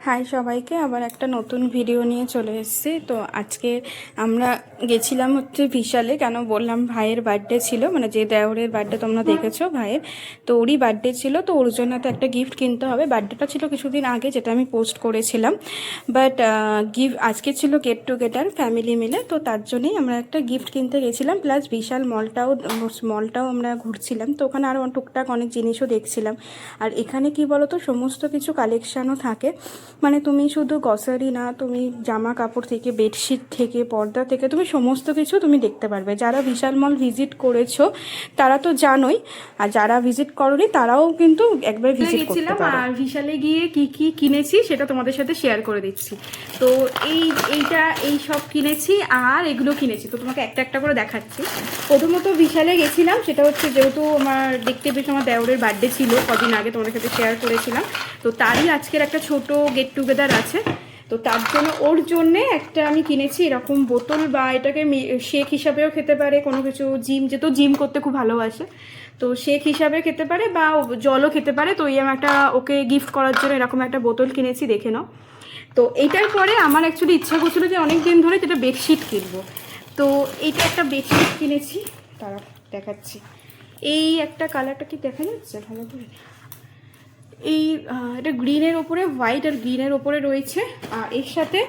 High সবাইকে, আবার একটা নতুন ভিডিও নিয়ে চলে এসেছি। তো আজকে আমরা গেছিলাম হচ্ছে বিশালে। কেন বললাম, ভাইয়ের বার্থডে ছিল, মানে যে দেওরের বার্থডে তোমরা দেখেছো ভাইয়ের, তো ওরই বার্থডে ছিল। তো ওর জন্য তো একটা গিফট কিনতে হবে। বার্থডেটা ছিল কিছুদিন আগে, যেটা আমি পোস্ট করেছিলাম, বাট আজকে ছিল গেট টুগেদার ফ্যামিলি মিলে। তো তার জন্যই আমরা একটা গিফট কিনতে গেছিলাম, প্লাস বিশাল মলটাও আমরা ঘুরছিলাম। তো ওখানে আরও টুকটাক অনেক জিনিসও দেখছিলাম। আর এখানে কি বলো তো, সমস্ত কিছু কালেকশানও থাকে। মানে তুমি শুধু গ্রসারি না, তুমি জামা কাপড় থেকে, বেডশিট থেকে, পর্দা থেকে, তুমি সমস্ত কিছু তুমি দেখতে পারবে। যারা বিশাল মল ভিজিট করেছো তারা তো জানোই, আর যারা ভিজিট করোনি তারাও কিন্তু একবার ভিজিট করতে পারো। আর বিশালে গিয়ে কি কি কিনেছি সেটা তোমাদের সাথে শেয়ার করে দিচ্ছি। তো এই সব কিনেছি আর এগুলো কিনেছি, তো তোমাকে একটা একটা করে দেখাচ্ছি। প্রথমত বিশালে গেছিলাম, সেটা হচ্ছে যেহেতু আমার দেখতে বেশ আমার দেওরের বার্থডে ছিল কদিন আগে, তোমাদের সাথে শেয়ার করেছিলাম। তো তারই আজকের একটা ছোট গেট টুগেদার আছে। তো তার জন্য ওর জন্যে একটা আমি কিনেছি এরকম বোতল, বা এটাকে শেক হিসাবেও খেতে পারে, কোনো কিছু যেহেতু জিম করতে খুব ভালোবাসে, তো শেক হিসাবে খেতে পারে বা জলও খেতে পারে। তো আমি একটা ওকে গিফট করার জন্য এরকম একটা বোতল কিনেছি, দেখে নাও। তো এইটার পরে আমার অ্যাকচুয়ালি ইচ্ছা করছিলো যে অনেক দিন ধরে যেটা বেডশিট কিনবো। তো এইটা একটা বেডশিট কিনেছি, তারা দেখাচ্ছি। এই একটা কালারটা কি দেখা যাচ্ছে ভালো করে? এটা গ্রিনের ওপরে হোয়াইট আর গ্রিনের ওপরে রয়েছে। আর এর সাথে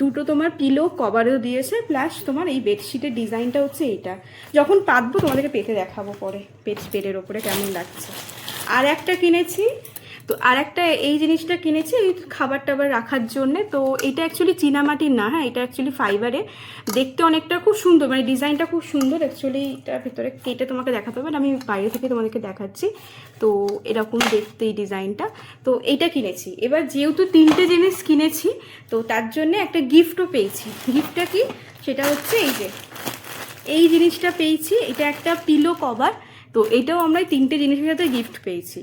দুটো তোমার পিলো কভারও দিয়েছে, প্লাস তোমার এই বেডশিটের ডিজাইনটা হচ্ছে এইটা। যখন পাতবো তোমাদেরকে পেতে দেখাবো পরে বেডের ওপরে কেমন লাগছে। আর একটা কিনেছি, তো আর একটা এই জিনিসটা কিনেছি এই খাবার টাবার রাখার জন্যে। তো এটা অ্যাকচুয়ালি চীনামাটির না, হ্যাঁ, এটা অ্যাকচুয়ালি ফাইবারে। দেখতে অনেকটা খুব সুন্দর, মানে ডিজাইনটা খুব সুন্দর। অ্যাকচুয়ালি এটার ভিতরে কেটে তোমাকে দেখাতে হবে, আমি বাইরে থেকে তোমাদেরকে দেখাচ্ছি। তো এরকম দেখতে এই ডিজাইনটা। তো এইটা কিনেছি। এবার যেহেতু তিনটে জিনিস কিনেছি, তো তার জন্যে একটা গিফটও পেয়েছি। গিফটটা কি, সেটা হচ্ছে এই জিনিসটা পেয়েছি। এটা একটা পিলো কভার। তো এটাও আমরা তিনটে জিনিসের সাথে গিফট পেয়েছি।